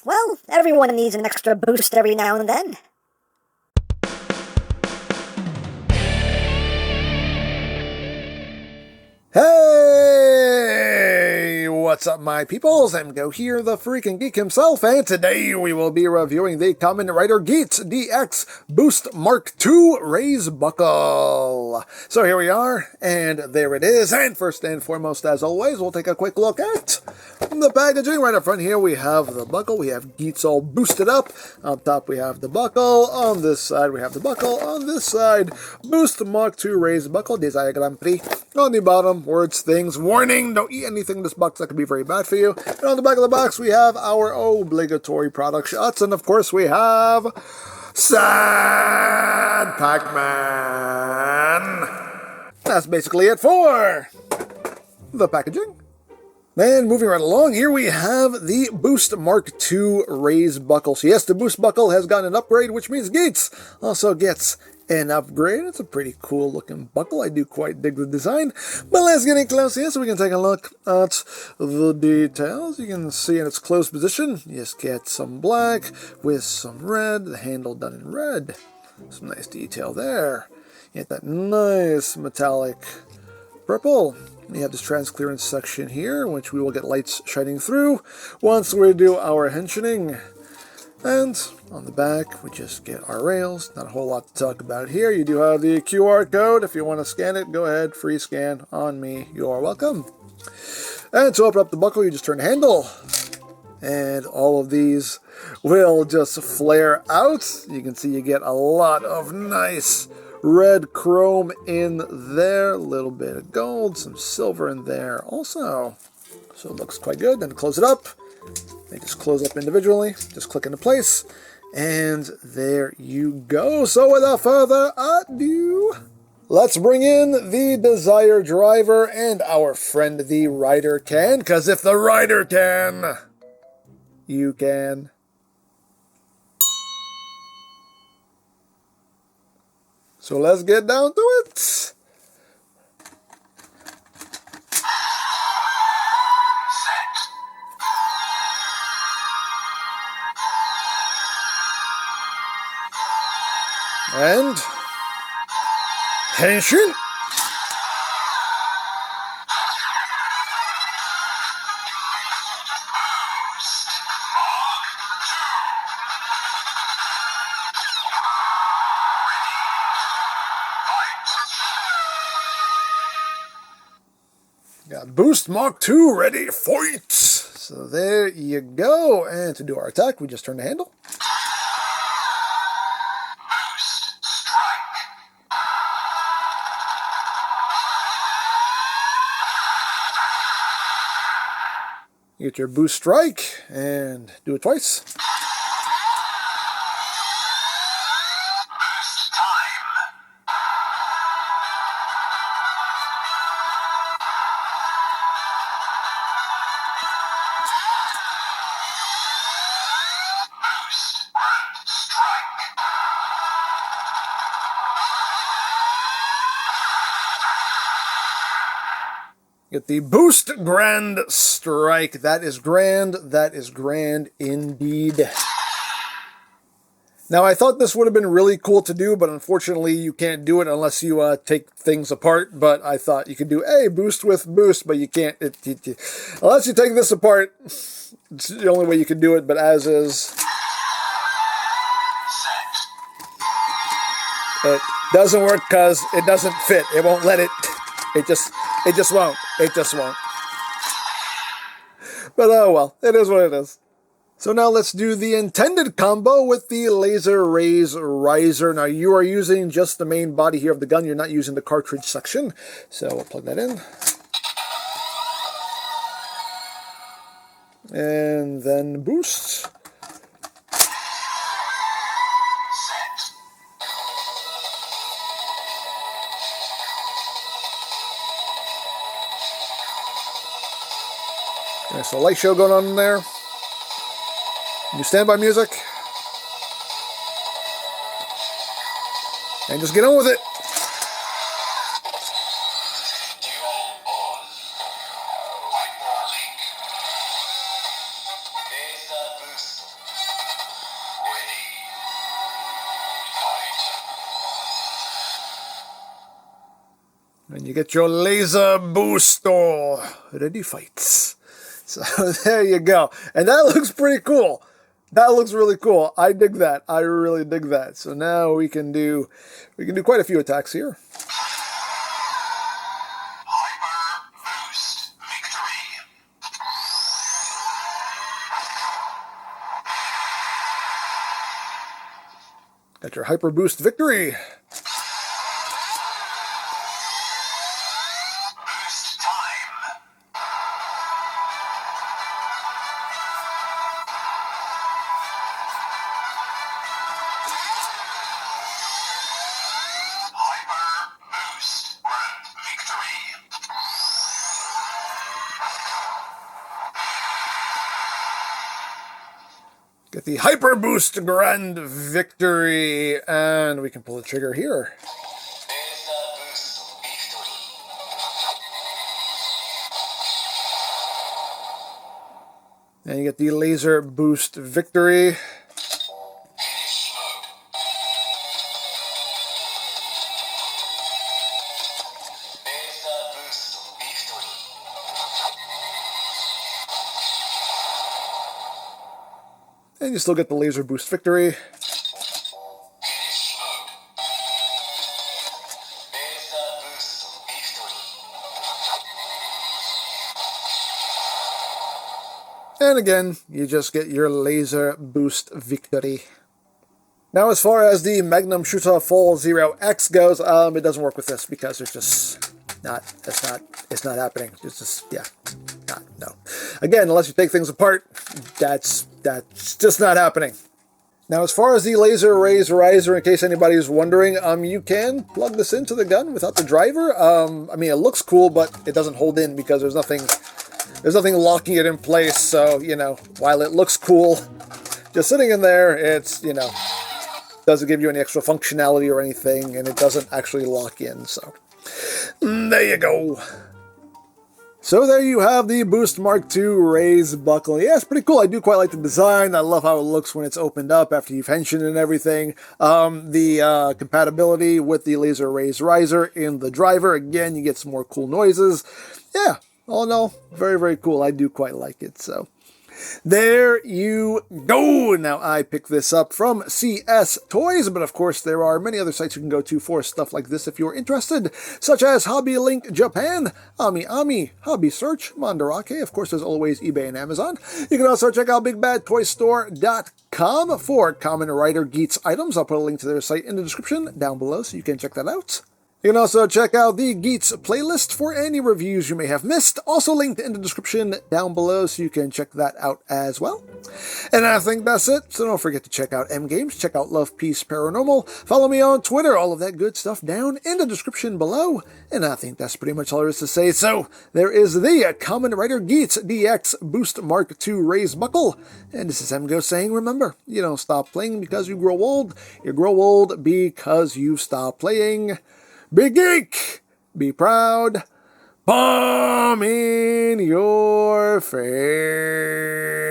well, everyone needs an extra boost every now and then. Hey! What's up, my peoples? EmGo here, the freaking geek himself, and today we will be reviewing the Kamen Rider Geats DX Boost Mark II Raise Buckle. So here we are, and there it is. And first and foremost, as always, we'll take a quick look at the packaging. Right up front here, we have the buckle. We have Geats all boosted up. Up top, we have the buckle. On this side, we have the buckle. On this side, Boost Mark II Raise Buckle, Desire Grand Prix. On the bottom, words, things, warning, don't eat anything in this box that could be very bad for you. And on the back of the box, we have our obligatory product shots, and of course we have Sad Pac-Man. That's basically it for the packaging. And moving right along, here we have the Boost Mark II Raise Buckle. So yes, the Boost Buckle has gotten an upgrade, which means Geats also gets an upgrade. It's a pretty cool looking buckle. I do quite dig the design. But let's get in close here so we can take a look at the details. You can see in its closed position, you just get some black with some red, the handle done in red. Some nice detail there. You get that nice metallic purple. You have this transclearance section here, which we will get lights shining through once we do our henching. And on the back, we just get our rails. Not a whole lot to talk about here. You do have the QR code. If you want to scan it, go ahead. Free scan on me. You're welcome. And to open up the buckle, you just turn the handle. And all of these will just flare out. You can see you get a lot of nice red chrome in there. A little bit of gold, some silver in there also. So it looks quite good. Then to close it up, they just close up individually, just click into place, and there you go. So without further ado, let's bring in the Desire Driver and our friend the Rider can, because if the Rider can, you can. So let's get down to it. And henshin. Got Boost Mark II ready to fight. So there you go. And to do our attack, we just turn the handle. You get your boost strike and do it twice. Boost time. Boost grand strike. Get the Boost Grand Strike. That is grand. That is grand indeed. Now, I thought this would have been really cool to do, but unfortunately you can't do it unless you take things apart. But I thought you could do a boost with boost, but you can't. Unless you take this apart, it's the only way you can do it, but as is, it doesn't work because it doesn't fit. It won't let it. It just won't. It just won't. But oh well, it is what it is. So now let's do the intended combo with the Laser Raise Riser. Now you are using just the main body here of the gun. You're not using the cartridge section. So we'll plug that in. And then boost. Nice little light show going on in there. New standby music. And just get on with it. And you get your laser booster. Ready fights. So there you go. And that looks pretty cool. That looks really cool. I dig that. I really dig that. So now we can do quite a few attacks here. Hyper Boost Victory. Got your Hyper Boost Victory. Boost Time. Hyper Boost Grand Victory. Get the Hyper Boost Grand Victory. And we can pull the trigger here. And you get the Laser Boost Victory. And you still get the Laser Boost Victory. And again, you just get your Laser Boost Victory. Now, as far as the Magnum Shooter Full Zero X goes, it doesn't work with this because it's just it's not happening. It's just, yeah, no. Again, unless you take things apart, that's just not happening. Now, as far as the Laser Raise Riser, in case anybody's wondering, you can plug this into the gun without the driver. I mean, it looks cool, but it doesn't hold in because there's nothing locking it in place. So, you know, while it looks cool, just sitting in there, it's, you know, doesn't give you any extra functionality or anything, and it doesn't actually lock in. So, there you go. So there you have the Boost Mark II Raise Buckle. Yeah, it's pretty cool. I do quite like the design. I love how it looks when it's opened up after you've henshined and everything. The compatibility with the Laser Raise Riser in the driver. Again, you get some more cool noises. Yeah, all in all, very, very cool. I do quite like it. So there you go. Now, I picked this up from CS Toys, but of course there are many other sites you can go to for stuff like this if you're interested, such as Hobby Link Japan, Ami, Hobby Search, Mandarake, of course, as always, eBay and Amazon. You can also check out BigBadToyStore.com for Kamen Rider Geats items. I'll put a link to their site in the description down below so you can check that out. You can also check out the Geats playlist for any reviews you may have missed, also linked in the description down below so you can check that out as well. And I think that's it, so don't forget to check out EmGo's, check out Love, Peace, Paranormal, follow me on Twitter, all of that good stuff down in the description below. And I think that's pretty much all there is to say, so there is the Kamen Rider Geats DX Boost Mark II Raise Buckle. And this is EmGo saying, remember, you don't stop playing because you grow old, you grow old because you stop playing. Be geek, be proud, palm in your face.